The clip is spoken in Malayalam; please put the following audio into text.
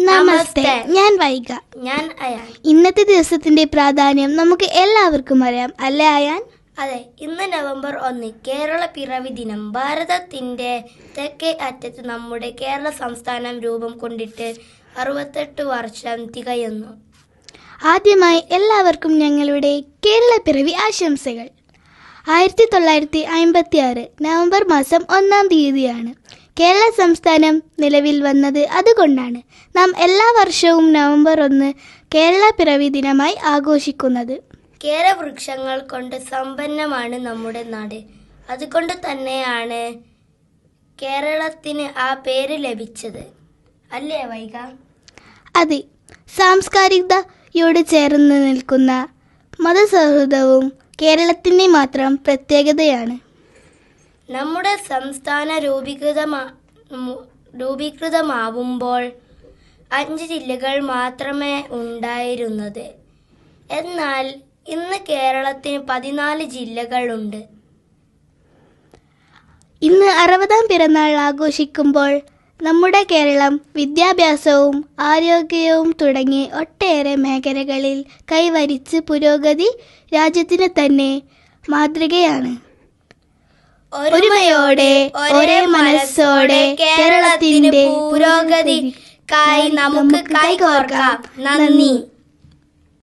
നമസ്തേ, ഞാൻ വൈഗ. ഞാൻ അയാൻ. ഇന്നത്തെ ദിവസത്തിന്റെ പ്രാധാന്യം നമുക്ക് എല്ലാവർക്കും അറിയാം, അല്ലേ അയാൻ? അതെ, ഇന്ന് നവംബർ 1 കേരള പിറവി ദിനം. ഭാരതത്തിന്റെ തെക്കേ അറ്റത്ത് നമ്മുടെ കേരള സംസ്ഥാനം രൂപം കൊണ്ടിട്ട് 68 വർഷം തികയുന്നു. ആദ്യമായി എല്ലാവർക്കും ഞങ്ങളുടെ കേരള പിറവി ആശംസകൾ. 1956 നവംബർ മാസം 1-ാം തീയതിയാണ് കേരള സംസ്ഥാനം നിലവിൽ വന്നത്. അതുകൊണ്ടാണ് നാം എല്ലാ വർഷവും നവംബർ 1 കേരള പിറവി ദിനമായി ആഘോഷിക്കുന്നത്. കേരവൃക്ഷങ്ങൾ കൊണ്ട് സമ്പന്നമാണ് നമ്മുടെ നാട്. അതുകൊണ്ട് തന്നെയാണ് കേരളത്തിന് ആ പേര് ലഭിച്ചത്, അല്ലേ വൈഗ? അതെ, സാംസ്കാരികതയോട് ചേർന്ന് നിൽക്കുന്ന മതസൗഹൃദവും കേരളത്തിൻ്റെ മാത്രം പ്രത്യേകതയാണ്. നമ്മുടെ സംസ്ഥാന രൂപീകൃതമാവുമ്പോൾ 5 ജില്ലകൾ മാത്രമേ ഉണ്ടായിരുന്നത്. എന്നാൽ ഇന്ന് കേരളത്തിന് 14 ജില്ലകളുണ്ട്. ഇന്ന് 60-ാം പിറന്നാൾ ആഘോഷിക്കുമ്പോൾ നമ്മുടെ കേരളം വിദ്യാഭ്യാസവും ആരോഗ്യവും തുടങ്ങി ഒട്ടേറെ മേഖലകളിൽ കൈവരിച്ച് പുരോഗതി രാജ്യത്തിന് തന്നെ മാതൃകയാണ്. ഒരുമയോടെ ഒരേ മനസ്സോടെ കേരളത്തിന്റെ പുരോഗതിക്കായി നമുക്ക് കൈകോർക്കാം. നന്ദി.